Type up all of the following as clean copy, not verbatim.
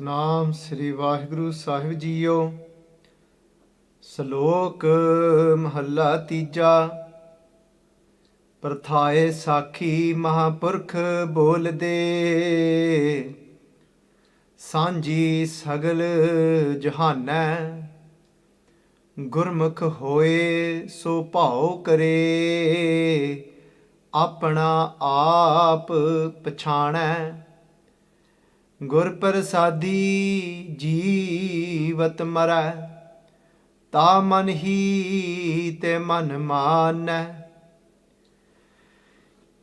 ਸਤਨਾਮ ਸ੍ਰੀ ਵਾਹਿਗੁਰੂ ਸਾਹਿਬ JIO. ਸ਼ਲੋਕ ਮਹੱਲਾ ਤੀਜਾ। ਪ੍ਰਥਾਏ ਸਾਖੀ ਮਹਾਂਪੁਰਖ ਬੋਲਦੇ, ਸਾਂਝੀ ਸਗਲ ਜਹਾਨੈ। ਗੁਰਮੁਖ ਹੋਏ ਸੋ ਭਾਉ ਕਰੇ, ਆਪਣਾ ਆਪ ਪਛਾਣੈ। ਗੁਰ ਪ੍ਰਸਾਦੀ ਜੀਵਤ ਮਰੈ, ਤਾ ਮਨ ਹੀ ਤੇ ਮਨ ਮਾਨੈ।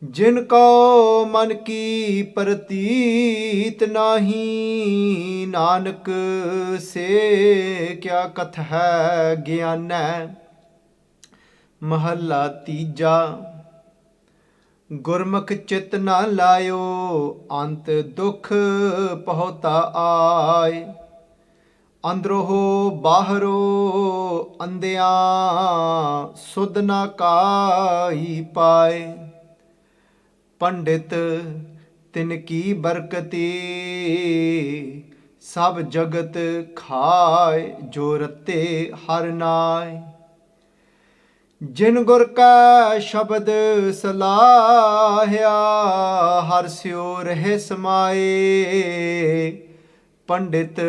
ਜਿਨ ਕੋ ਮਨ ਕੀ ਪ੍ਰਤੀਤ ਨਾਹੀ, ਨਾਨਕ ਸੇ ਕਿਆ ਕਥ ਹੈ ਗਿਆਨੈ। ਮਹੱਲਾ ਤੀਜਾ। ਗੁਰਮੁਖ ਚਿਤ ਨਾ ਲਾਇਓ, ਅੰਤ ਦੁਖ ਪਹੁਤਾ ਆਏ। ਅੰਦਰੋਂ ਬਾਹਰੋਂ ਅੰਧਿਆਂ, ਸੁਧ ਨਾ ਕਾਈ ਪਾਏ। ਪੰਡਿਤ ਤਿਨ ਕੀ ਬਰਕਤੀ, ਸਭ ਜਗਤ ਖਾਏ। ਜੋ ਰਤੇ ਹਰ ਨਾਏ, ਜਿਨ ਗੁਰ ਕਾ ਸ਼ਬਦ ਸਲਾਹਿਆ। ਹਰ ਸਿਉ ਰਹਿ ਸਮਾਏ, ਪੰਡਿਤ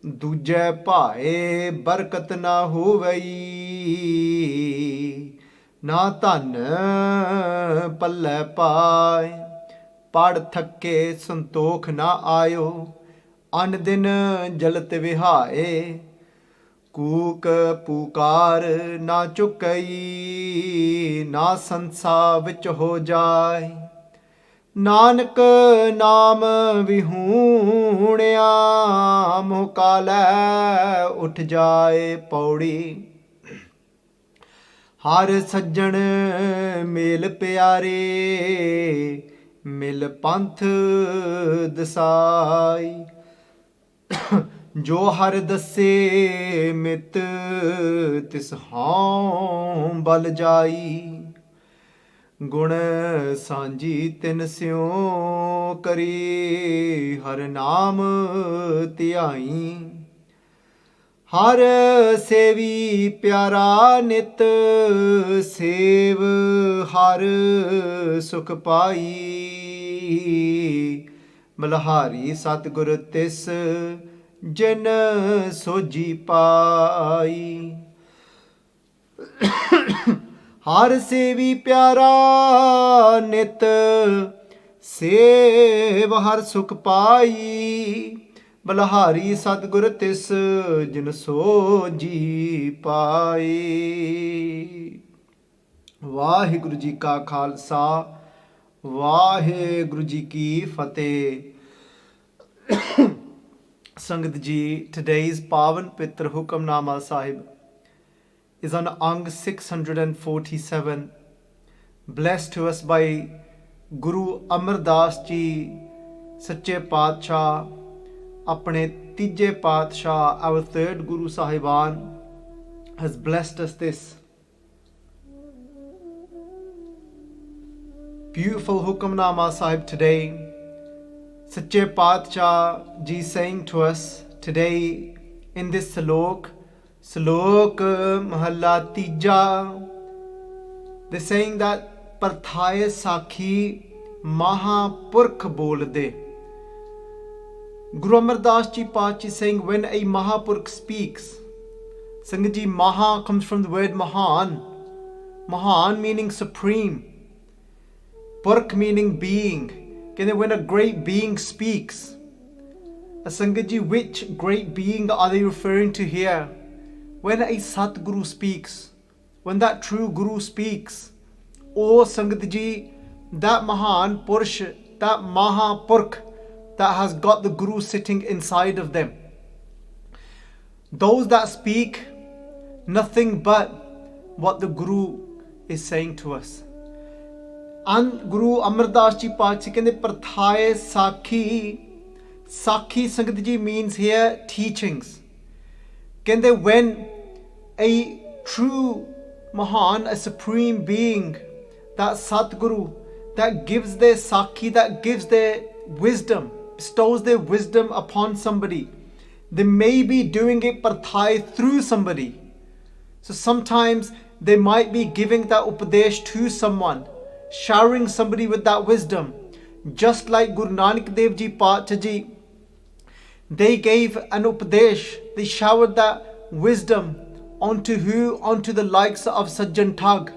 ਦੂਜੈ ਭਾਏ। ਬਰਕਤ ਨਾ ਹੋਵਈ, ਨਾ ਧਨ ਪੱਲੇ ਪਾਏ। ਪੜ ਥੱਕੇ ਸੰਤੋਖ ਨਾ ਆਇਓ, ਅਨ ਦਿਨ ਜਲਤ ਵਿਹਾਏ। ਕੂਕ ਪੁਕਾਰ ਨਾ ਚੁਕਈ, ਨਾ ਸੰਸਾ ਵਿੱਚ ਹੋ ਜਾਏ। ਨਾਨਕ ਨਾਮ ਵਿਹੂਣਿਆ, ਮੋਹ ਕਾਲੈ ਉਠ ਜਾਏ। ਪੌੜੀ। ਹਰ ਸੱਜਣ ਮੇਲ ਪਿਆਰੇ, ਮਿਲ ਪੰਥ ਦਸਾਈ। ਜੋ ਹਰ ਦੱਸੇ ਮਿਤ, ਤਿਸ ਹਉ ਬਲ ਜਾਈ। ਗੁਣ ਸਾਂਝੀ ਤਿਨ ਸਿਉ ਕਰੀ, ਹਰ ਨਾਮ ਧਿਆਈ। ਹਰ ਸੇਵੀ ਪਿਆਰਾ ਨਿਤ, ਸੇਵ ਹਰ ਸੁਖ ਪਾਈ। ਮਲਹਾਰੀ ਸਤਿਗੁਰ ਤਿਸ, ਜਿਨ ਸੋਝੀ ਪਾਈ। ਹਰ ਸੇਵੀ ਪਿਆਰਾ ਨਿਤ, ਸੇਵ ਹਰ ਸੁਖ ਪਾਈ। ਬਲਹਾਰੀ ਸਤਿਗੁਰ ਤਿਸ, ਜਿਨ ਸੋਝੀ ਪਾਈ। ਵਾਹਿਗੁਰੂ ਜੀ ਕਾ ਖਾਲਸਾ, ਵਾਹਿਗੁਰੂ ਜੀ ਕੀ ਫਤਿਹ। Sangat ji, today's Pavan Pitra Hukamnama Sahib is on Ang 647, blessed to us by Guru Amar Das ji, Sache Paatshah, Apne Tije Paatshah, our third Guru Sahiban, has blessed us this beautiful Hukamnama Sahib today. Sache Paatshah ji saying to us today in this Shalok, Shalok Mahalla Tija, they're saying that Parthaye Sakhi Mahapurkh Bolde. Guru Amar Das ji Paatshah is saying when a Mahapurkh speaks, Sangat ji, Maha comes from the word Mahan. Mahan meaning supreme, Purkh meaning being. When a great being speaks, Sangat ji, which great being are they referring to here? When a Satguru speaks, when that true Guru speaks, oh Sangat ji, that Mahan Purush, that Mahapurkh that has got the Guru sitting inside of them, those that speak nothing but what the Guru is saying to us. And Guru Amar Das ji Paatshah ਕਹਿੰਦੇ ਪ੍ਰਥਾਏ ਸਾਖੀ, ਸਾਖੀ ਸੰਗਤ ਜੀ means here teachings. ਕਹਿੰਦੇ when a true Mahan, a supreme being, that Satguru, that gives their sakhi, that gives their wisdom, bestows their wisdom upon somebody, they may be doing it parthai through somebody. So sometimes they might be giving that upadesh to someone, showering somebody with that wisdom. Just like Guru Nanak Dev Ji Pacha Ji, they gave an upadesh, they showered that wisdom onto who? Onto the likes of Sajjan Thag.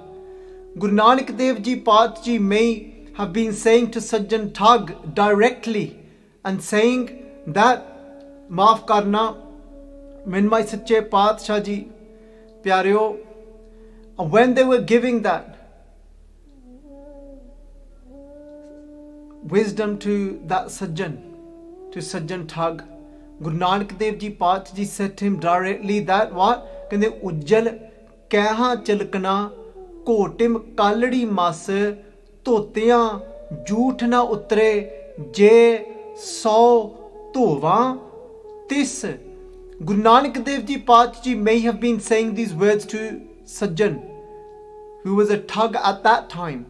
Guru Nanak Dev Ji Pacha Ji may have been saying to Sajjan Thag directly and saying that maaf karna, min my sache Paatshah Ji, pyareo. And when they were giving that wisdom to that Sajjan, to Sajjan Thag, Guru Nanak Dev Ji Pacha Ji said to him directly that what? Kende ujjal keha chilkana kotim kaladi mas ਧੋਤਿਆਂ ਝੂਠ ਨਾ ਉਤਰੇ ਜੇ 100 ਧੋਵਾਂ ਤਿਸ. Guru Nanak Dev Ji Pacha Ji may have been saying these words to Sajjan, who was a thug at that time.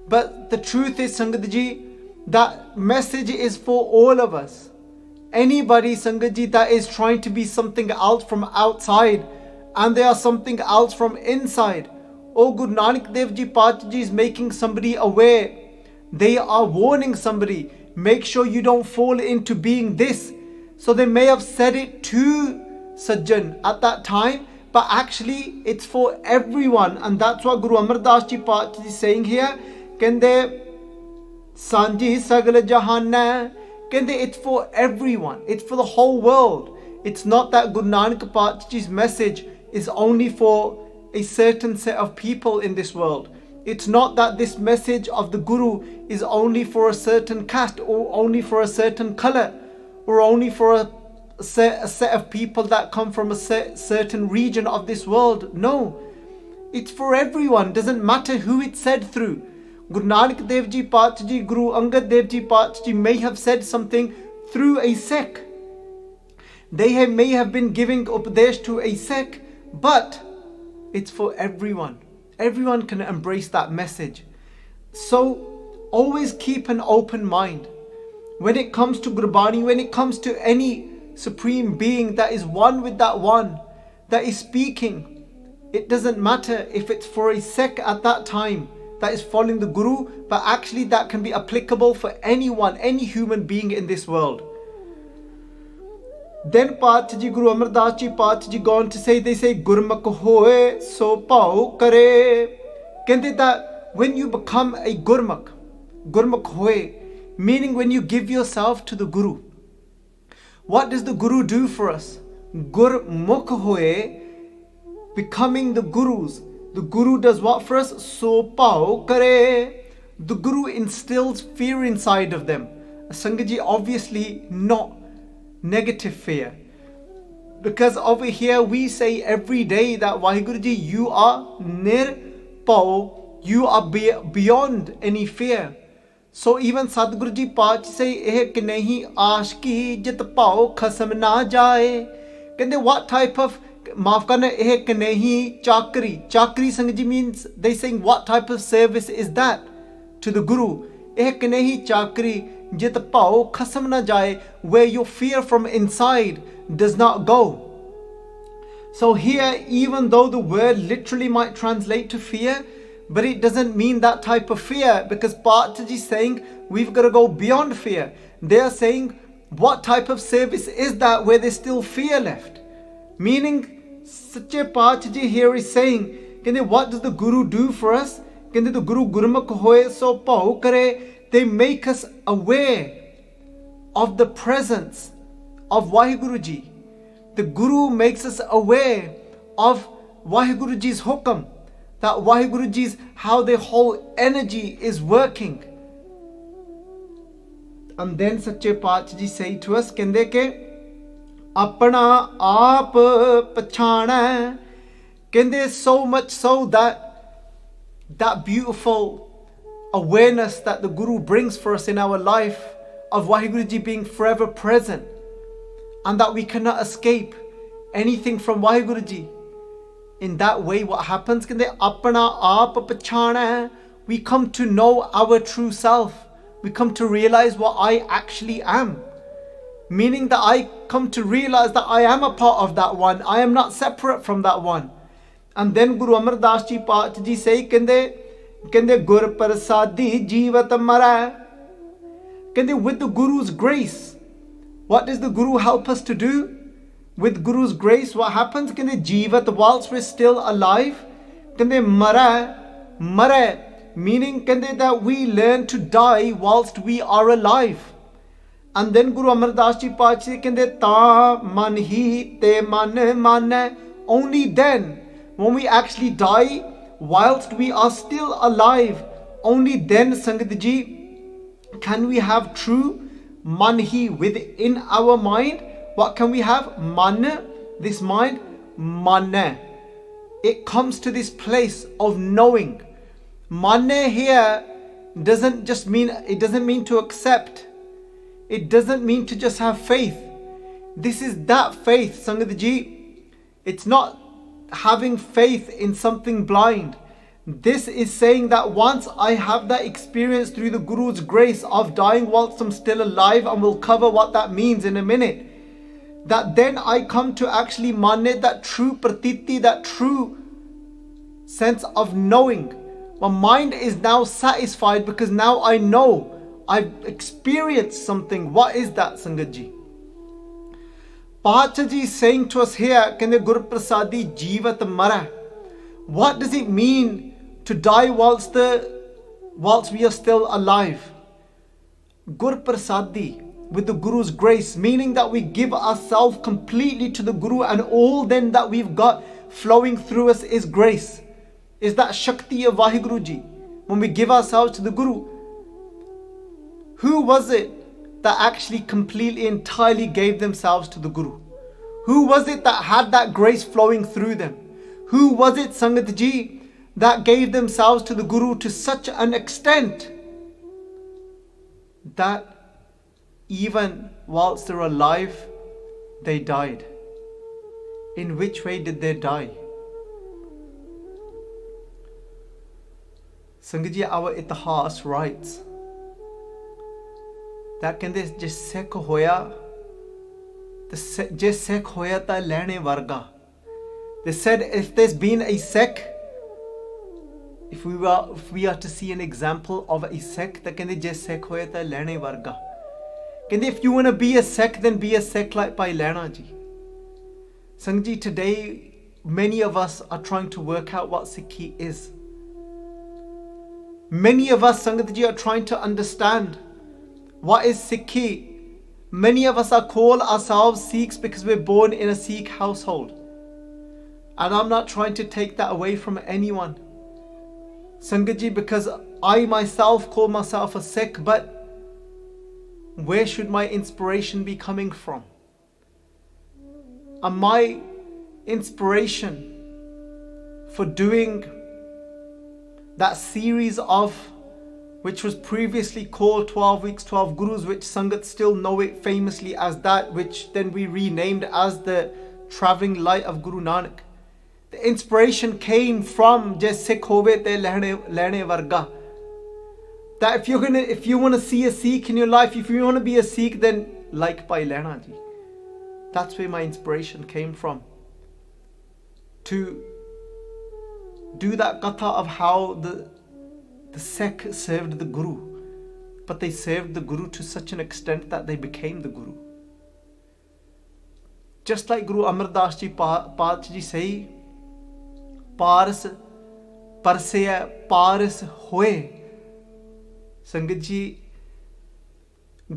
But the truth is, Sangat Ji, that message is for all of us. Anybody, Sangat Ji, that is trying to be something else from outside and they are something else from inside. Oh, Guru Nanak Dev Ji Pacha Ji is making somebody aware. They are warning somebody. Make sure you don't fall into being this. So they may have said it to Sajjan at that time, but actually it's for everyone. And that's what Guru Amar Das Ji Pacha Ji is saying here. Kende Sanji Sagal Jahanna. Kende, it's for everyone. It's for the whole world. It's not that Guru Nanak Pacha Ji's message is only for a certain set of people in this world. It's not that this message of the Guru is only for a certain caste or only for a certain color or only for a set of people that come from a certain region of this world. No, it's for everyone. Doesn't matter who it's said through. Guru Nanak Dev Ji Pacha Ji, Guru Angad Dev Ji Pacha Ji may have said something through a Sikh. They may have been giving upadesh to a Sikh, but it's for everyone. Everyone can embrace that message. So always keep an open mind. When it comes to Gurbani, when it comes to any supreme being that is one with that one, that is speaking, it doesn't matter if it's for a Sikh at that time that is following the Guru, but actually that can be applicable for anyone, any human being in this world. Then Pacha Ji, Guru Amar Das Ji Pacha Ji go on to say, they say, Gurmukh hoye so pao kare. Kende that when you become a Gurmukh, Gurmukh hoye, meaning when you give yourself to the Guru. What does the Guru do for us? Gurmukh hoye, becoming the Gurus. The Guru does what for us? So pao kare. The Guru instills fear inside of them. Sangat Ji, obviously not negative fear, because over here we say every day that Waheguru Ji, you are nirpao, you are beyond any fear. So even Sadguru Ji Pacha say, ek nahi aashki jit pao khasam na jaye. Kende what type of, maaf karna, ek nahi chakri. Chakri Sangat Ji means, they saying what type of service is that to the Guru? Ek nahi chakri jit pao khasam na jaye, where your fear from inside does not go. So here, even though the word literally might translate to fear, but it doesn't mean that type of fear, because Pacha Ji is saying we've got to go beyond fear. They are saying what type of service is that where there's still fear left? Meaning, Sache Pacha Ji here is saying, what does the Guru do for us? The Guru Gurmukh hoye so pao kare. They make us aware of the presence of Waheguru Ji. The Guru makes us aware of Waheguru Ji's hukam, that Waheguru Ji's, how their whole energy is working. And then Sache Pacha Ji say to us, kende ke apna aap pachana. Kende, so much so that beautiful awareness that the Guru brings for us in our life of Waheguru Ji being forever present, and that we cannot escape anything from Waheguru Ji. In that way, what happens? Kende apna aap pachana. We come to know our true self. We come to realize what I actually am. meaning that I come to realize that I am a part of that one. I am not separate from that one. And then Guru Amar Das Ji Paat Ji say, Kende Gur Prasadi Jivat Mara. Kende, with the Guru's grace, what does the Guru help us to do? With Guru's grace, what happens? Kende Jivat, whilst we're still alive. Kende Mara, meaning kende that we learn to die whilst we are alive. And then Guru Amar Das Ji Paat Ji kende ta man hi te man. Only then, when we actually die whilst we are still alive, only then, Sangat Ji, can we have true manhi within our mind. What can we have? Man, this mind, man. It comes to this place of knowing. Man here doesn't mean to accept. It doesn't mean to just have faith. This is that faith, Sangat Ji. It's not having faith in something blind. This is saying that once I have that experience through the Guru's grace of dying whilst I'm still alive, and we'll cover what that means in a minute, that then I come to actually mane that true pratiti, that true sense of knowing. My mind is now satisfied because now I know I've experienced something. What is that, Sangat Ji? Pacha Ji is saying to us here, Kende Gur Prasadi Jivat Mara. What does it mean to die whilst we are still alive? Gur Prasadi, with the Guru's grace, meaning that we give ourselves completely to the Guru, and all then that we've got flowing through us is grace. Is that Shakti of Vaheguru Ji. When we give ourselves to the Guru, who was it that actually completely, entirely gave themselves to the Guru? Who was it that had that grace flowing through them? Who was it, Sangat Ji, that gave themselves to the Guru to such an extent that even whilst they're alive, they died? In which way did they die? Sangat Ji, our Itihas writes that kende je Sikh hoya, je Sikh hoya ta lehne varga. They said, if there's been a Sikh, if we are to see an example of a Sikh, then kende je Sikh hoya ta lehne varga. Kende, if you want to be a Sikh, then be a Sikh like Bhai Lehna Ji. Sangat Ji, today many of us are trying to work out what Sikhi is. Many of us, Sangat Ji, are trying to understand what is Sikhi. Many of us are call ourselves Sikhs because we're born in a Sikh household. And I'm not trying to take that away from anyone, Sangat Ji, because I myself call myself a Sikh, but where should my inspiration be coming from? And my inspiration for doing that series of, which was previously called 12 Weeks, 12 Gurus, which Sangat still know it famously as that, which then we renamed as the Travelling Light of Guru Nanak. The inspiration came from Je Sikh hove te lehne varga. That if you want to see a Sikh in your life, if you want to be a Sikh, then like Bhai Lehna Ji. That's where my inspiration came from. To do that katha of how the Sikh served the Guru, but they served the Guru to such an extent that they became the Guru. Just like Guru Amar Das Ji Paat Ji say, Paras Parseya Paras Hoye. Sangat Ji,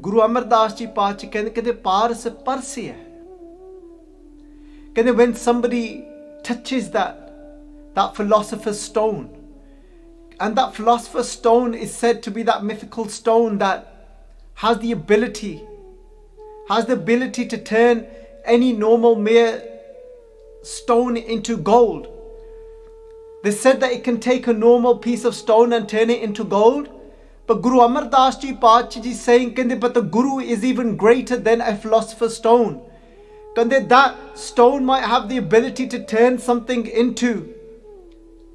Guru Amar Das Ji Paat Ji kehde Paras Parseya. Kehde when somebody touches that Philosopher's Stone, and that Philosopher's Stone is said to be that mythical stone that has the ability to turn any normal mere stone into gold. They said that it can take a normal piece of stone and turn it into gold. But Guru Amar Das Ji Paat Ji is saying, but the Guru is even greater than a Philosopher's Stone. That stone might have the ability to turn something into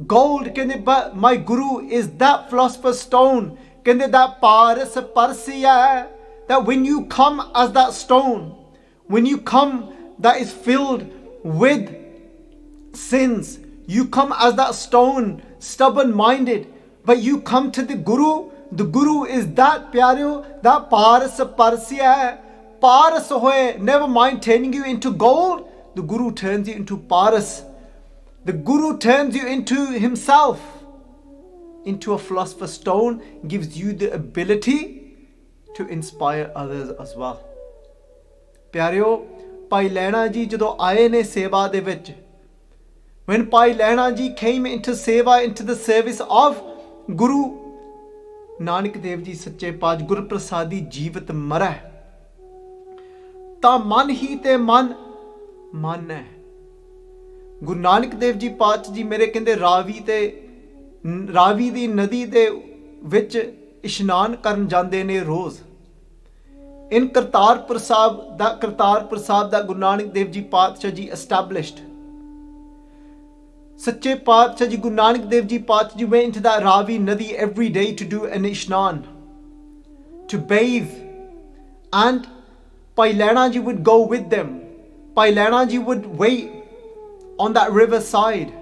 gold, but my Guru is that Philosopher's Stone. That Paras Parsiya, that when you come as that stone, when you come that is filled with sins, you come as that stone, stubborn-minded, but you come to the Guru is that pyareo, that paras parsya, paras hoye, never mind turning you into gold, the Guru turns you into paras. The Guru turns you into himself, into a philosopher's stone, gives you the ability to inspire others as well. Pyareo, Bhai Lehna ji jadon aaye ne seva de vich, when Bhai Lehna ji came into seva, into the service of Guru Nanak Dev ji Sache Paaj Gur Prasadi Jeevat Marah, ta man hi te man hai. Guru Nanak Dev ji Paach ji mere kende Ravi di nadi de vich ishnan karan jande ne roz. In Kartarpur Sahib that Guru Nanak Dev ji Paatshah ji established, Sache Paatshah ji Guru Nanak Dev ji Paatshah ji went into that Ravi Nadi every day to do an ishnan, to bathe, and Bhai Lehna ji would go with them. Bhai Lehna ji would wait on that river side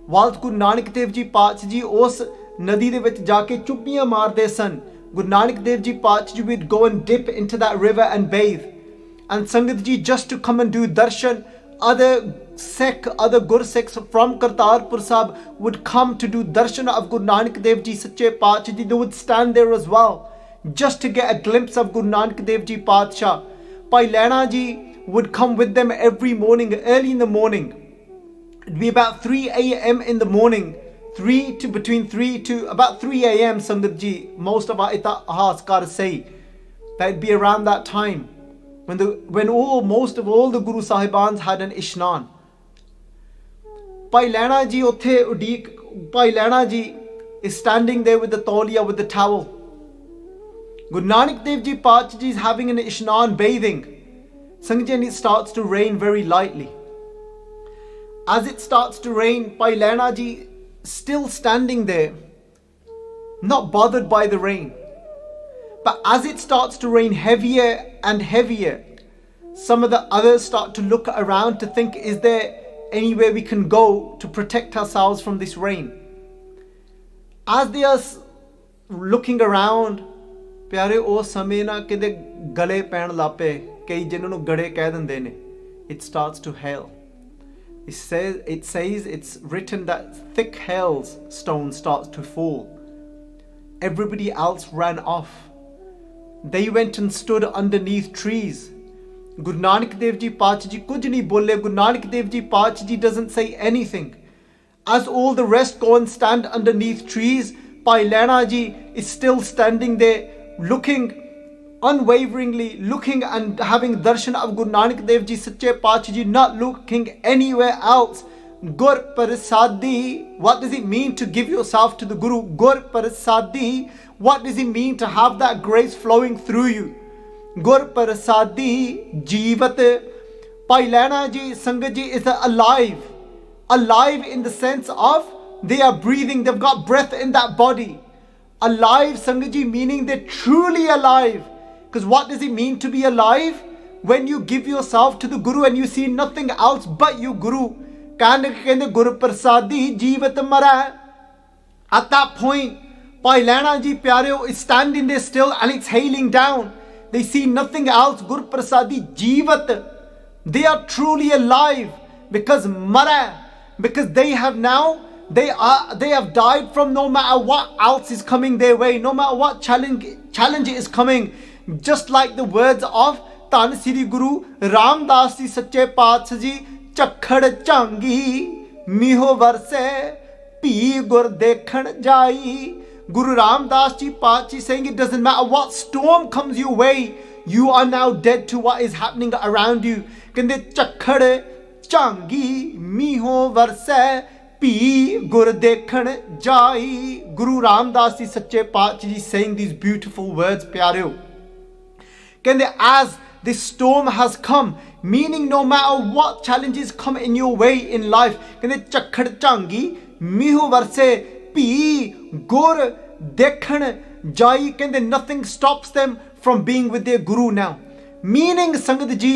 whilst Guru Nanak Dev ji Paatshah ji us nadi de vich jaake chuppiyan maarde san. Guru Nanak Dev ji Paatshah ji would go and dip into that river and bathe, and Sangat ji just to come and do darshan. Other Gur Sikhs from Kartarpur Sahib would come to do darshan of Guru Nanak Dev ji Sache Paatshah ji. They would stand there as well just to get a glimpse of Guru Nanak Dev ji Paatshah. Bhai Lehna ji would come with them every morning, early in the morning. It'd be about 3 a.m. in the morning, between 3 to about 3 a.m. Sangat ji, most of our itihaaskar say that it'd be around that time when most of all the Guru Sahibans had an ishnan. Bhai Lehna ji utthe udik, Bhai Lehna ji is standing there with the tauliya, with the towel. Guru Nanak Dev ji Paatshah ji is having an ishnan, bathing. Sangat ji, and it starts to rain very lightly. As it starts to rain, Bhai Lehna ji still standing there, not bothered by the rain. But as it starts to rain heavier and heavier, some of the others start to look around to think, is there anywhere we can go to protect ourselves from this rain? As they are looking around, pyare o samay na kide gale pain lape, kai jinnu nu gade keh dende ne, it starts to hail. It says it's written that thick hailstone starts to fall. Everybody else ran off. They went and stood underneath trees. Guru Nanak Dev ji Paatshah ji kuch nahi bole. Guru Nanak Dev ji Paatshah ji doesn't say anything. As all the rest go and stand underneath trees, Bhai Lehna ji is still standing there, looking unwaveringly, looking and having darshan of Guru Nanak Dev ji Sache Paatshah ji, not looking anywhere else. Gur Prasadi, what does it mean to give yourself to the Guru? Gur Prasadi, what does it mean to have that grace flowing through you? Gur Prasadi Jeevat. Bhai Lehna ji, Sangat ji is alive. Alive in the sense of they are breathing, they've got breath in that body. Alive, Sangat ji, meaning they're truly alive. Because what does it mean to be alive? When you give yourself to the Guru and you see nothing else but you Guru. Guru Prasadi Jeevat Mara. At that point, Bhai Lehna ji Pyareo is standing there still and it's hailing down. They see nothing else. Guru Prasadi Jeevat. They are truly alive because Mara. Because they have died from no matter what else is coming their way, no matter what challenge is coming. Just like the words of Tan Sri Guru Ramdas ji Sache Paatshah ji, Chakhad Changi Miho Varse Pi Gur Dekhan Jai. Guru Ramdas ji Paatshah saying it doesn't matter what storm comes your way, you are now dead to what is happening around you. Kende Chakhad Changi Miho Varse Pi Gur Dekhan Jai. Guru Ramdas ji Sache Paatshah ji saying these beautiful words, Pyareo. As this storm has come, meaning no matter what challenges come in your way in life, chakhad changi miho varse pi gur dekhan jai, nothing stops them from being with their Guru now. Meaning, Sangat Ji,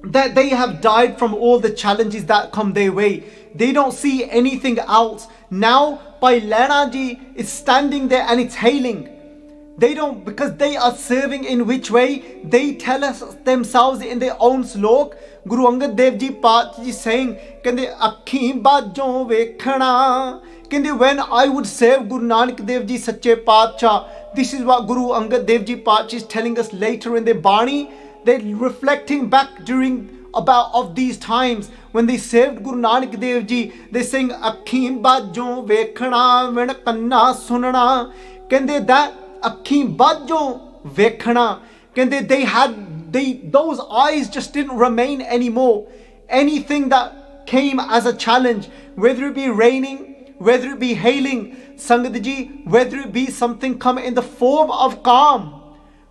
that they have died from all the challenges that come their way. They don't see anything else. Now, Bhai Lehna Ji is standing there and it's hailing. They don't, because they are serving in which way? They tell us themselves in their own slok. Guru Angad Dev Ji Paat Ji saying, Kende Akhi Bajon Vekhana. Kende when I would serve Guru Nanak Dev Ji Sache Paatshah. This is what Guru Angad Dev Ji Paat Ji is telling us later in their Bani. They're reflecting back during about of these times when they served Guru Nanak Dev Ji. They're saying Akhi Bajon Vekhana Ven Kanna Sunana. Kende that Akhi Bajon Vekhana. Kende those eyes just didn't remain anymore. Anything that came as a challenge, whether it be raining, whether it be hailing, Sangat Ji, whether it be something come in the form of calm,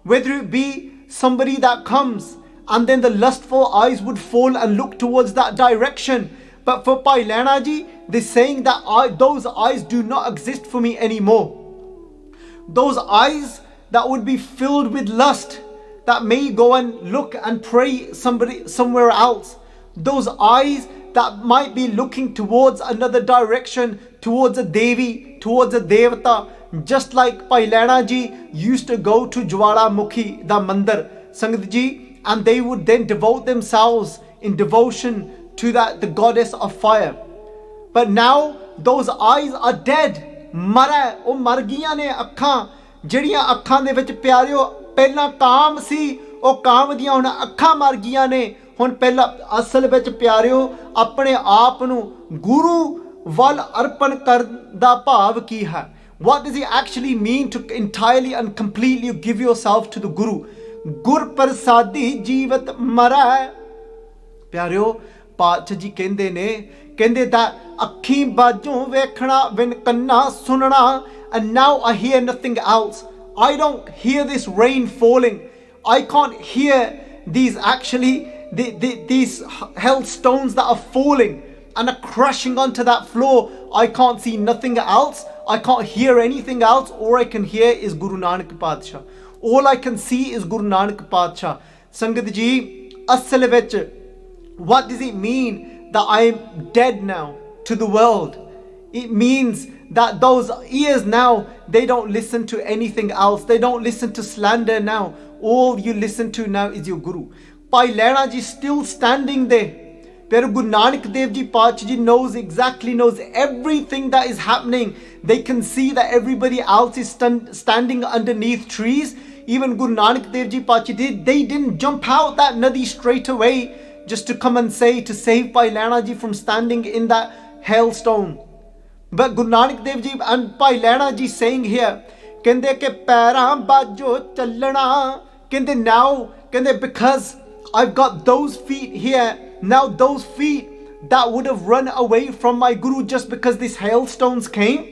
whether it be somebody that comes and then the lustful eyes would fall and look towards that direction. But for Bhai Lehna Ji, they're saying that those eyes do not exist for me anymore. Those eyes that would be filled with lust, that may go and look and pray somewhere else. Those eyes that might be looking towards another direction, towards a Devi, towards a Devata, just like Bhai Lehna Ji used to go to Jwalamukhi, the Mandir, Sangat Ji, and they would then devote themselves in devotion to the goddess of fire. But now those eyes are dead. Mara, o mar giyan ne akhan, ਜਿਹੜੀਆਂ ਅੱਖਾਂ ਦੇ ਵਿੱਚ ਪਿਆਰਿਓ ਪਹਿਲਾਂ ਕਾਮ ਸੀ, ਉਹ ਕਾਮ ਦੀਆਂ ਹੁਣ ਅੱਖਾਂ ਮਰ ਗਈਆਂ ਨੇ। ਹੁਣ ਪਹਿਲਾਂ ਅਸਲ ਵਿੱਚ ਪਿਆਰਿਓ ਆਪਣੇ ਆਪ ਨੂੰ ਗੁਰੂ ਵੱਲ ਅਰਪਣ ਕਰਨ ਦਾ ਭਾਵ ਕੀ ਹੈ? What does it actually mean to entirely and completely give yourself to the Guru? ਗੁਰ ਪ੍ਰਸਾਦੀ ਜੀਵਤ ਮਰੈ। ਪਿਆਰਿਓ ਪਾਤਸ਼ਾਹ ਜੀ ਕਹਿੰਦੇ ਨੇ, ਕਹਿੰਦੇ that ਅੱਖੀਂ ਬਾਝੋਂ ਵੇਖਣਾ ਵਿਨ ਕੰਨਾਂ ਸੁਣਨਾ. And now I hear nothing else. I don't hear this rain falling. I can't hear these these hailstones that are falling and are crashing onto that floor. I can't see nothing else. I can't hear anything else. All I can hear is Guru Nanak Padshah. All I can see is Guru Nanak Padshah. Sangat Ji, asal vich, what does it mean that I am dead now to the world? It means that those ears now, they don't listen to anything else. They don't listen to slander now. All you listen to now is your Guru. Bhai Lehna Ji still standing there. Pero Guru Nanak Dev Ji Paatshah Ji knows everything that is happening. They can see that everybody else is standing underneath trees. Even Guru Nanak Dev Ji Paatshah Ji, they didn't jump out that nadi straight away just to come and to save Bhai Lehna Ji from standing in that hailstone. But Guru Nanak Dev Ji and Bhai Lehna Ji saying here, kende ke pairan bajo chalana. Kende now, kende because I've got those feet here. Now those feet that would have run away from my Guru just because these hailstones came,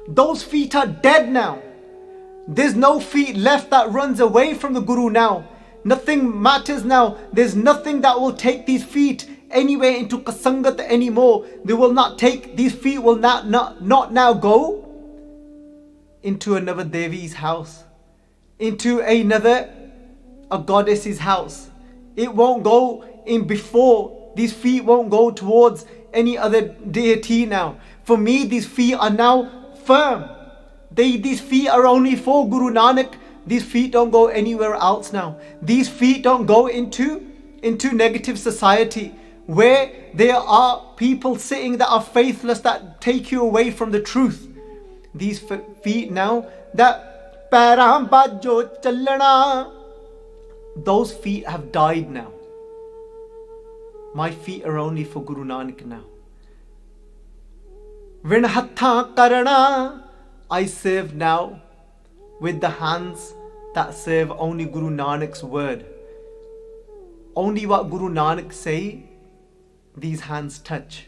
those feet are dead now. There's no feet left that runs away from the Guru now. Nothing matters now. There's nothing that will take these feet anywhere into Kasangat anymore. They will not take, these feet will not now go into another Devi's house, into a goddess's house. It won't go in before. These feet won't go towards any other deity now. For me, these feet are now firm. These feet are only for Guru Nanak. These feet don't go anywhere else now. These feet don't go into negative society where there are people sitting that are faithless, that take you away from the truth. These feet now, that pairan bajo chalana, those feet have died now. My feet are only for Guru Nanak now. Vin hatha karana, I serve now with the hands that serve only Guru Nanak's word. Only what Guru Nanak say, these hands touch.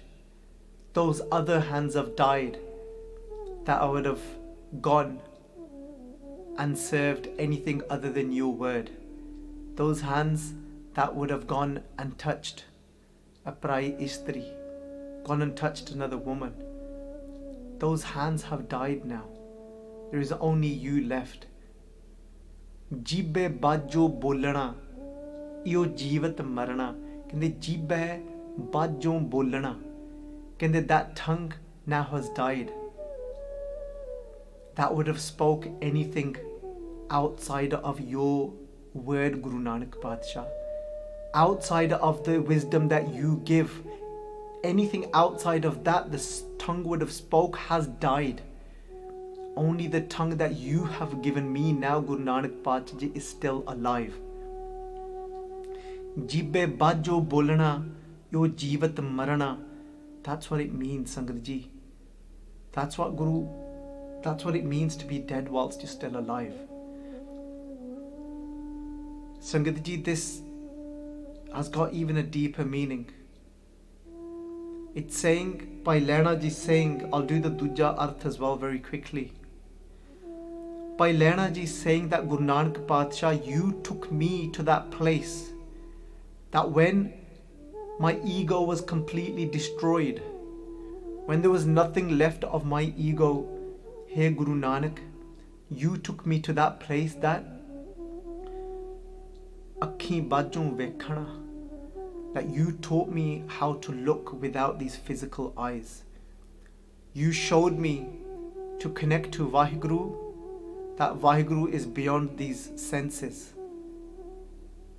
Those other hands have died, that I would have gone and served anything other than your word. Those hands that would have gone and touched a parai istri, gone and touched another woman. Those hands have died now. There is only you left. ਜੀਬੇ ਬਾਝੋਂ ਬੋਲਣਾ ਇਓ ਜੀਵਤ ਮਰਨਾ। ਕਹਿੰਦੇ ਜੀਬੇ ਬਾਝੋਂ ਬੋਲਣਾ, ਕਹਿੰਦੇ that tongue now has died. That would have spoke anything outside of your word, Guru Nanak Padshah. Outside of the wisdom that you give, anything outside of that the tongue would have spoke has died. Only the tongue that you have given me now, Guru Nanak Padshah, is still alive. Jibbe bajo bolana, yo jeevat marana. That's what it means, Sangat Ji. That's what it means to be dead whilst you're still alive. Sangat Ji, this has got even a deeper meaning. It's saying, by Lehna Ji saying, I'll do the Duja Arth as well very quickly. By Lehna Ji saying that Guru Nanak Padshah, you took me to that place, that when my ego was completely destroyed, when there was nothing left of my ego, hey Guru Nanak, you took me to that place that Akhi Bajjon Vekhana, that you taught me how to look without these physical eyes. You showed me to connect to Vaheguru, that Vaheguru is beyond these senses.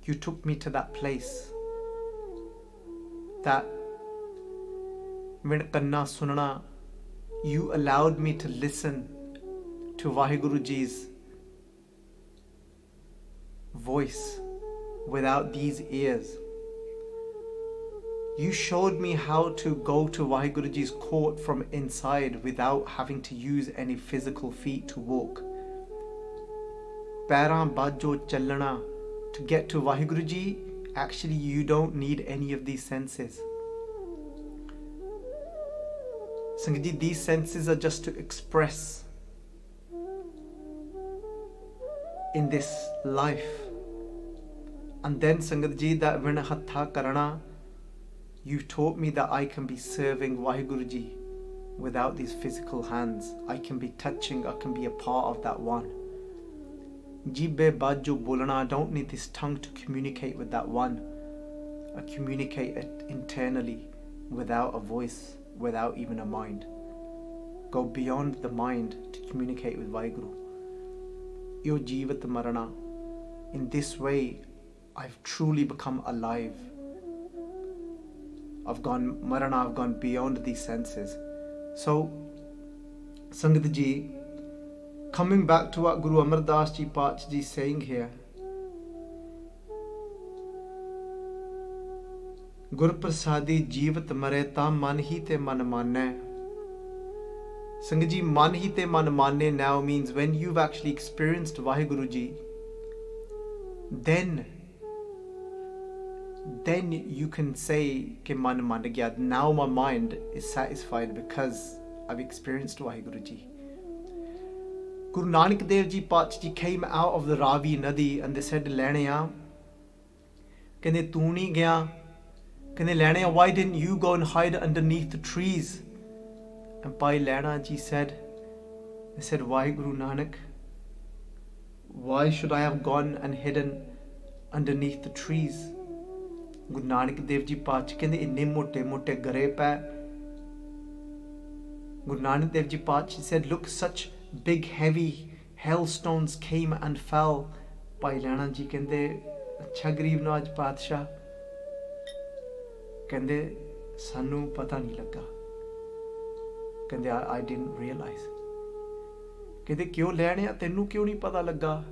You took me to that place, that Min Kanna Sunna, you allowed me to listen to Vaheguru Ji's voice without these ears. You showed me how to go to Vaheguru Ji's court from inside without having to use any physical feet to walk. Pairan bajo chalana, to get to Vaheguru Ji, actually you don't need any of these senses. Sangat Ji, these senses are just to express in this life. And then Sangat Ji, that when hatha karana, you taught me that I can be serving Vaheguru Ji without these physical hands. I can be touching, I can be a part of that one. Jibbe bajo bolana, I don't need this tongue to communicate with that one. I communicate it internally without a voice, without even a mind. Go beyond the mind to communicate with Vaheguru. Yo jeevat marana. In this way, I've truly become alive. I've gone beyond these senses. So, Sangat Ji, coming back to what Guru Amar Das Ji Pach Ji is saying here, Gur Prasadi Jeevat Mareta Man Hi Te Man Manne. Sangat Ji, Man Hi Te Man Manne now means when you've actually experienced Vaheguru Ji, then you can say ke man man gaya, now my mind is satisfied because I've experienced Vaheguru Ji. Guru Nanak Dev Ji Pach Ji came out of the Ravi Nadi and they said, Lehnaya, kende tu nahi gaya, kende Lehnaya, why didn't you go and hide underneath the trees? And Bhai Lehna Ji said, why Guru Nanak, why should I have gone and hidden underneath the trees? Guru Nanak Dev Ji Pach kende inne mote gare pa. Guru Nanak Dev Ji Pach said, look, such big heavy hailstones came and fell. Bhai Lehna Ji kende, acha Garib Nawaz Padshah, kende sanu pata nahi laga. Kende I didn't realize. Kende kyo Lehnaya, tenu kyo nahi pata laga?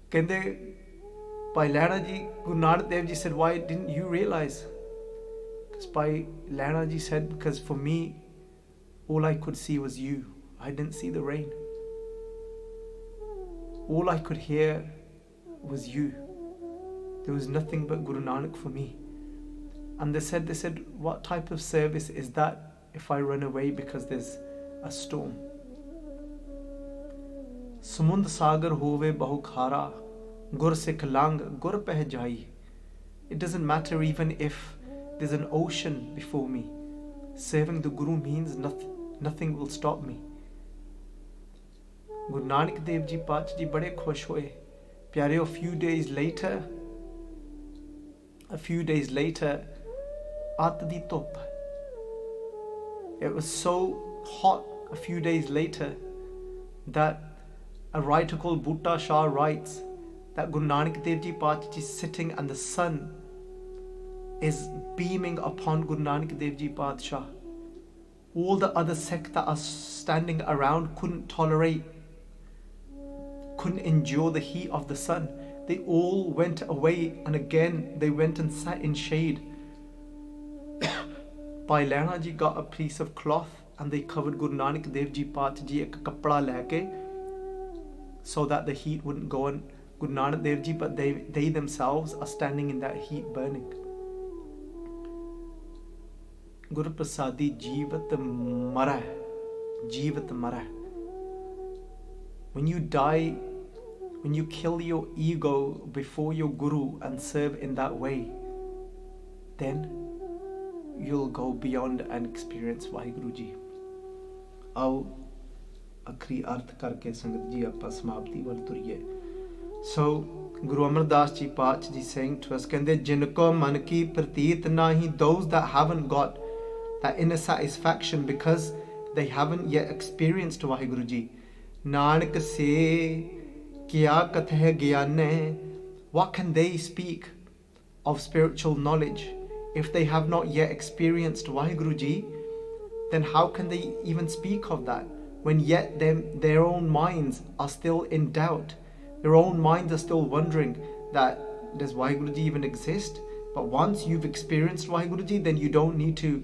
Kende Bhai Lehna Ji, Guru Nanak Dev Ji said, why didn't you realize? Because Bhai Lehna Ji said, because for me, all I could see was you. I didn't see the rain. All I could hear was you. There was nothing but Guru Nanak for me. And they said, what type of service is that if I run away because there's a storm? Samund sagar hove bahu khara, gur sikh lang gur peh jai. It doesn't matter even if there's an ocean before me. Serving the Guru means nothing will stop me. Guru Nanak Dev Ji Pacha Ji bade khush hoye. Pyare, a few days later, At di top. It was so hot a few days later that a writer called Bhutta Shah writes that Guru Nanak Dev Ji Pacha Ji is sitting and the sun is beaming upon Guru Nanak Dev Ji Pacha. All the other sect that are standing around couldn't endure the heat of the sun. They all went away, and again they went and sat in shade. Bhai Lehna Ji got a piece of cloth and they covered Guru Nanak Dev Ji Pacha Ji ek kapda leke, so that the heat wouldn't go on Guru Nanak Dev Ji, but they themselves are standing in that heat burning. Guru Prasadi Jeevat Mara. When you die, when you kill your ego before your Guru and serve in that way, then you'll go beyond and experience Vaheguru Ji. Aao akhri arth karke sangat ji aapa samapti wal turiye. So Guru Amar Das Ji Pacha Ji saying to us, kende jinko man ki prateet nahi, those that haven't got that inner satisfaction because they haven't yet experienced Vaheguru Ji. Nanak se kya katheh gyane, what can they speak of spiritual knowledge if they have not yet experienced Vaheguru Ji? Then how can they even speak of that when yet their own minds are still in doubt? Their own minds are still wondering that does Vaheguru Ji even exist? But once you've experienced Vaheguru Ji, then you don't need to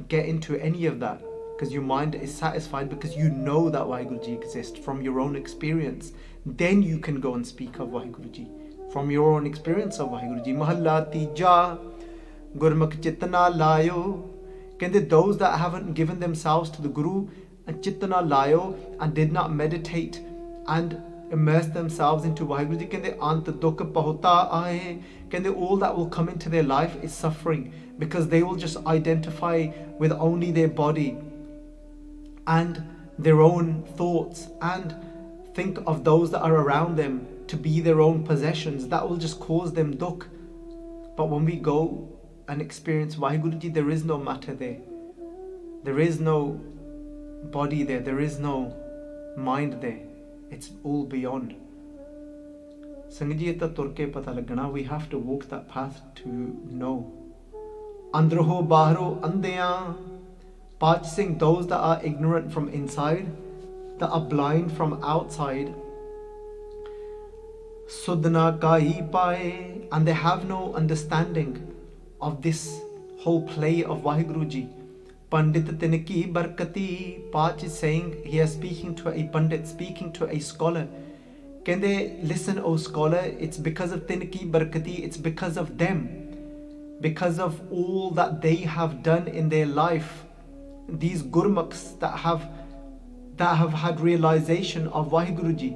get into any of that, because your mind is satisfied because you know that Vaheguru Ji exists from your own experience. Then you can go and speak of Vaheguru Ji from your own experience of Vaheguru Ji. Mehla tija Gurmukh chitna layo. Kende those that haven't given themselves to the Guru and chitna layo and did not meditate and immerse themselves into Vaheguru Ji, kende ant dukh bahota aaye. Kende all that will come into their life is suffering, because they will just identify with only their body and their own thoughts and think of those that are around them to be their own possessions. That will just cause them dukh. But when we go and experience Vaheguru Ji, there is no matter there. There is no body there. There is no mind there. It's all beyond. Sangat turke pata lagna. We have to walk that path to know. Androho bahro andeya. Purchasing those that are ignorant from inside, that are blind from outside. Sudna kai pae, and they have no understanding of this whole play of Vaheguru Ji. Pandit tinki barkati. Pach is saying, he is speaking to a pandit, speaking to a scholar. Can they listen, O scholar? It's because of tinki barkati, it's because of them, because of all that they have done in their life. These Gurmukhs that have had realization of Vaheguru Ji.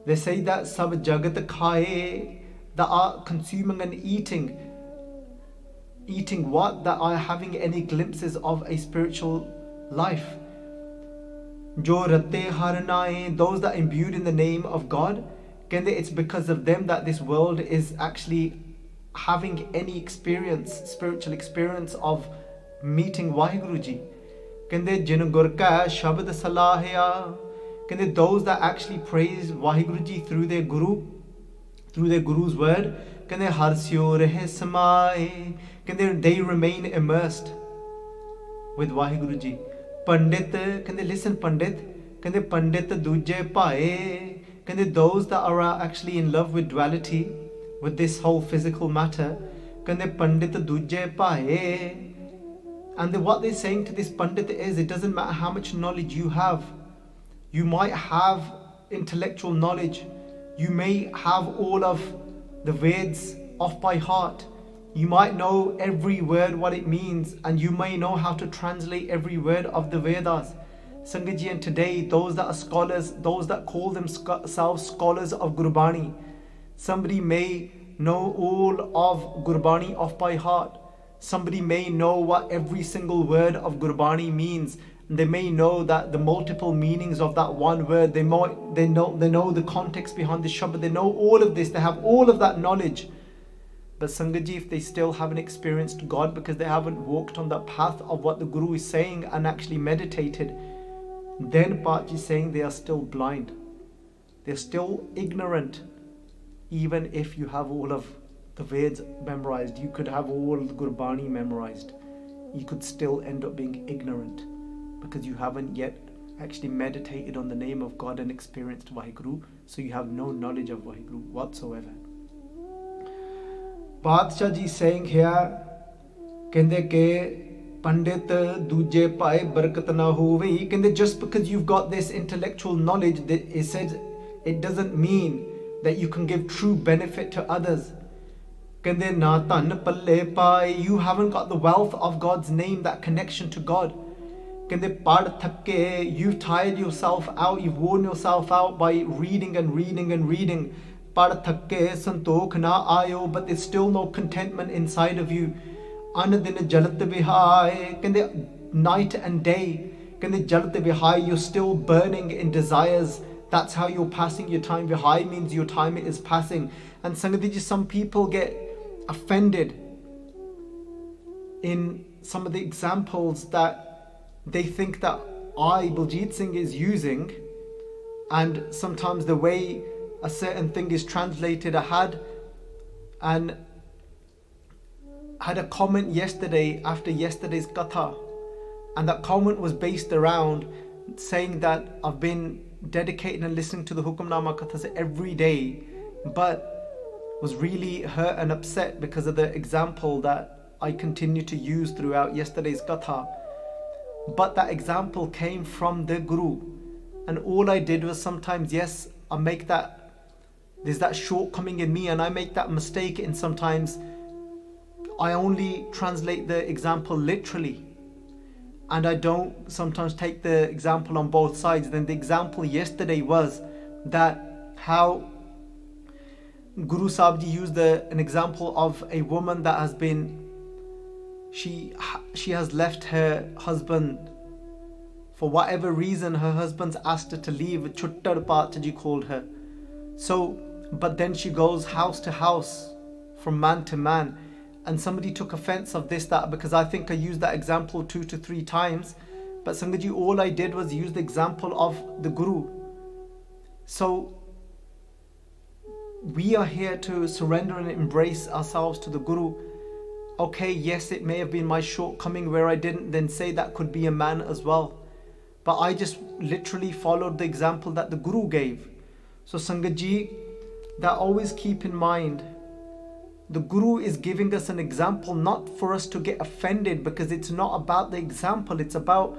They say that sab jagat khaye, that are consuming and eating what? That are having any glimpses of a spiritual life. Jo ratte harnaye, those that imbued in the name of God. It's because of them that this world is actually having any experience, spiritual experience of meeting Vaheguru Ji. Kende jin gur ka shabad salahya. Kende those that actually praise Vaheguru Ji through their Guru's word. Kende harsyo rehe samaye. Kende they remain immersed with Vaheguru Ji. Pandit, kende listen Pandit. Kende Pandit duje pae. Kende those that are actually in love with duality, with this whole physical matter. Kende Pandit duje pae. And what they're saying to this Pandit is, it doesn't matter how much knowledge you have. You might have intellectual knowledge. You may have all of the Veds off by heart. You might know every word what it means, and you may know how to translate every word of the Vedas. Sangaji, and today those that are scholars, those that call themselves scholars of Gurbani, somebody may know all of Gurbani off by heart. Somebody may know what every single word of Gurbani means They may know that the multiple meanings of that one word. They know the context behind the shabad. They know all of this. They have all of that knowledge. But Sangat Ji, if they still haven't experienced God because they haven't walked on that path of what the Guru is saying and actually meditated, then Paat Ji is saying they are still blind. They're still ignorant. Even if you have all of the Veds memorized, you could have all the Gurbani memorized, you could still end up being ignorant because you haven't yet actually meditated on the name of God and experienced Vaheguru, so you have no knowledge of Vaheguru whatsoever. Badshah Ji saying here, kende ke pandit duje pae barakat na hovi. Kende just because you've got this intellectual knowledge, that it says it doesn't mean that you can give true benefit to others. Kende na tan palle pae. You haven't got the wealth of God's name, that connection to God. Kende pad thakke. You've tired yourself out, you've worn yourself out by reading and reading and reading. Pad thakke santokh na ayo, but there's still no contentment inside of you. Anadin jalat vihai. Kende night and day. Kende jalat vihai. You're still burning in desires. That's how you're passing your time. Vihai means your time is passing. And Sangat Ji, some people get offended in some of the examples that they think that Baljit Singh is using, and sometimes the way a certain thing is translated. I had a comment yesterday after yesterday's katha, and that comment was based around saying that I've been dedicating and listening to the hukamnaama kathas every day, but was really hurt and upset because of the example that I continue to use throughout yesterday's katha. But that example came from the Guru, and all I did was sometimes, yes, I make that, there's that shortcoming in me and I make that mistake, and sometimes I only translate the example literally, and I don't sometimes take the example on both sides. Then the example yesterday was that how Guru Sahib Ji used an example of a woman that has been, she has left her husband for whatever reason. Her husband's asked her to leave. Chuttar Paat Ji called her. So, but then she goes house to house, from man to man. And somebody took offense of this, that, because I think I used that example 2 to 3 times. But Sangat Ji, all I did was use the example of the Guru. So we are here to surrender and embrace ourselves to the Guru. Okay, yes, it may have been my shortcoming where I didn't then say that could be a man as well. But I just literally followed the example that the Guru gave. So Sangat Ji, that always keep in mind, the Guru is giving us an example not for us to get offended, because it's not about the example, it's about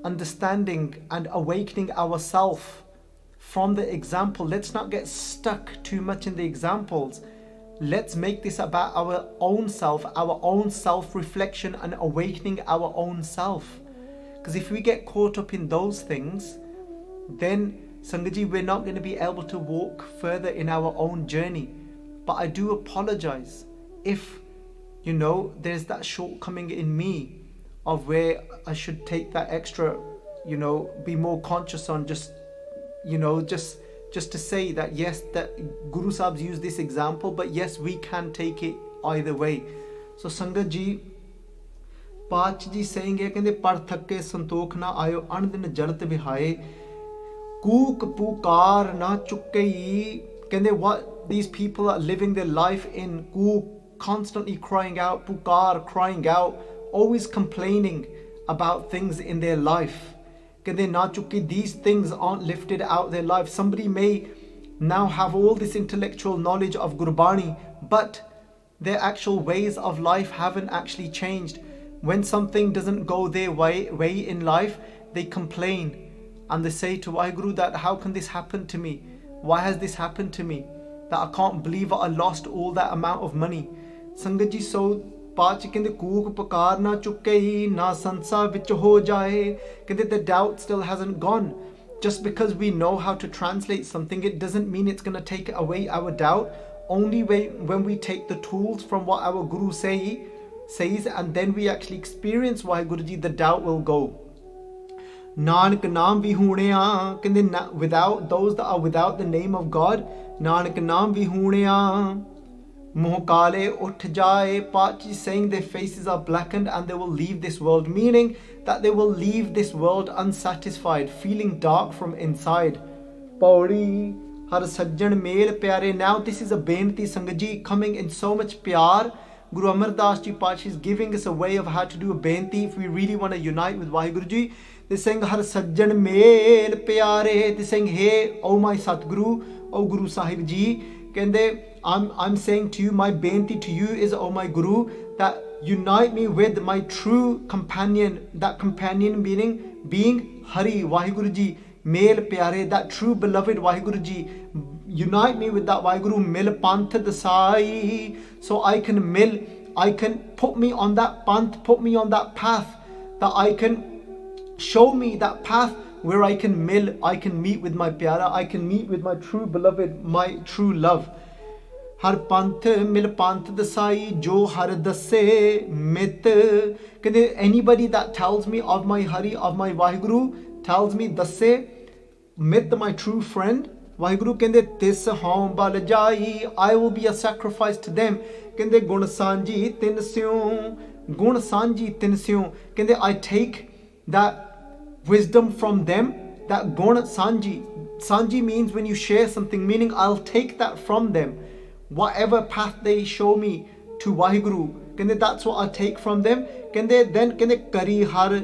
understanding and awakening ourselves from the example. Let's not get stuck too much in the examples. Let's make this about our own self-reflection and awakening our own self. Because if we get caught up in those things, then Sangat Ji, we're not going to be able to walk further in our own journey. But I do apologize if, there's that shortcoming in me of where I should take that extra, be more conscious on just to say that yes, that Guru Sahib's used this example, but yes, we can take it either way. So Sangat Ji, Paach Ji saying hai, kende par thakke santokh na ayo an din jalat vihaye, kook pukar na chukkei. Kende what these people are living their life in, constantly crying out, pukar, crying out, always complaining about things in their life. Kende na chukke, these things aren't lifted out their life. Somebody may now have all this intellectual knowledge of Gurbani, but their actual ways of life haven't actually changed. When something doesn't go their way in life, they complain and they say to Vaheguru that how can this happen to me? Why has this happened to me? That I can't believe I lost all that amount of money. Sangat Ji, so Paach kende kook pakar na chukke hi na sansa vich ho jaye. Kende the doubt still hasn't gone. Just because we know how to translate something, it doesn't mean it's going to take away our doubt. Only when we take the tools from what our Guru says, and then we actually experience Vaheguru Ji, the doubt will go. Nanak naam vi hoonea, kende without those that are without the name of God, Nanak naam vi hoonea. Moh kale uth jaye, Pachi saying their faces are blackened and they will leave this world, meaning that they will leave this world unsatisfied, feeling dark from inside. Pauri har sajjan mel pyare. Now this is a benti Sangaji coming in so much pyar. Guru Amar Das Ji Pachi is giving us a way of how to do a benti if we really want to unite with Vaheguru Ji. They're saying har sajjan mel pyare. They're saying, hey, oh my Satguru, oh Guru Sahib Ji, kende I'm saying to you, my benti to you is, oh my Guru, that unite me with my true companion, that companion meaning being Hari, Vaheguru Ji, Mel Pyare, that true beloved Vaheguru Ji. Unite me with that Vaheguru, Mil Panth Dasai, so I can put me on that Panth, put me on that path, that I can show me that path where I can meet with my Pyara, I can meet with my true beloved, my true love. Har panth mil panth dasai, jo har dasse mit. Anybody that tells me of my Hari, of my Vaheguru, tells me dasse mit, my true friend, Vaheguru kende tis hom bal jai, I will be a sacrifice to them. Kende gun sanji tin syon, gun sanji tin syon. Kende I take that wisdom from them, that gun sanji. Sanji means when you share something, meaning I'll take that from them. Whatever path they show me to Vaheguru, kende that's what I take from them. Kende then kende kari har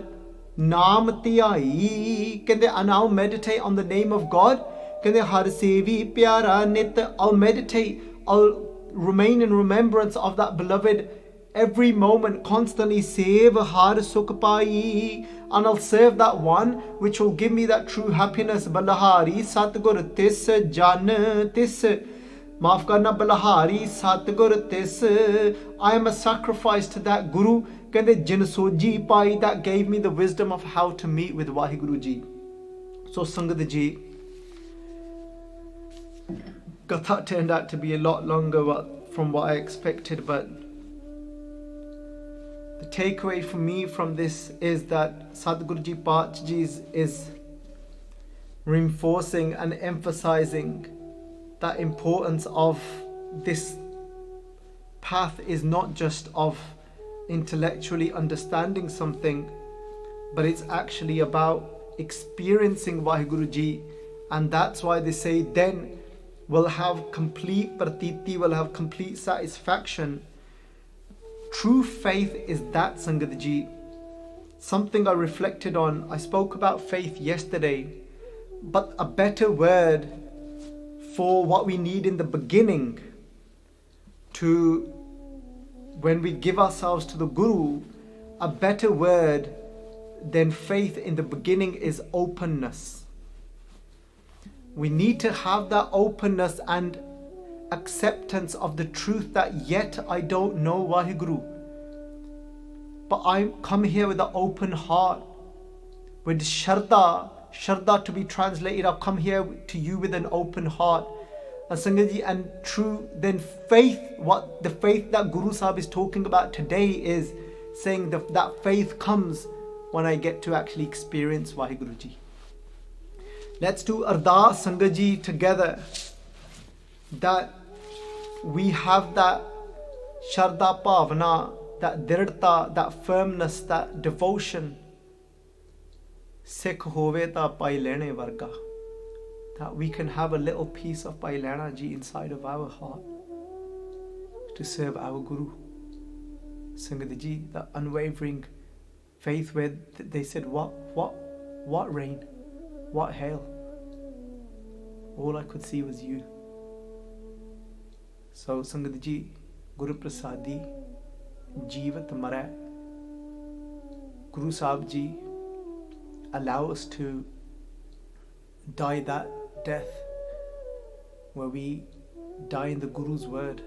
naam tiyai, kende and I'll meditate on the name of God. Kende har sevi pyara nit, I'll meditate, I'll remain in remembrance of that beloved every moment, constantly save har sukh pai, and I'll serve that one which will give me that true happiness. Balahari Satgur tis jan tis, Maaf karna Balahari Satgur tis, I am a sacrifice to that Guru, kende jin soji pai, that gave me the wisdom of how to meet with Vaheguru Ji. So Sangat Ji, Gatha turned out to be a lot longer from what I expected, but the takeaway for me from this is that Sadhguru Ji Paach Ji is reinforcing and emphasizing that importance of this path is not just of intellectually understanding something, but it's actually about experiencing Vaheguru Ji. And that's why they say then we'll have complete pratiti, we'll have complete satisfaction. True faith is that, Sangat Ji. Something I reflected on. I spoke about faith yesterday, but a better word for what we need in the beginning, to when we give ourselves to the Guru, a better word than faith in the beginning is openness. We need to have that openness and acceptance of the truth that yet I don't know Vaheguru, but I come here with an open heart, with Shraddha to be translated. I've come here to you with an open heart. And Sangaji, and true, then faith, what the faith that Guru Sahib is talking about today is saying that faith comes when I get to actually experience Vaheguru Ji. Let's do Ardas Sangaji together, that we have that Shraddha Bhavana, that Dridhta, that firmness, that devotion. Sikh hove ta pai lene varga, that we can have a little piece of Pai Lena Ji inside of our heart to serve our Guru. Sangat Ji, that unwavering faith where they said, what rain, what hail? All I could see was you. So Sangat Ji, Guru Prasadi, Jeevat Mara, Guru Sahib Ji, allow us to die that death where we die in the Guru's word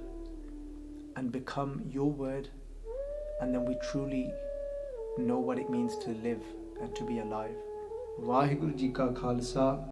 and become your word, and then we truly know what it means to live and to be alive. Vaheguru Ji Ka Khalsa,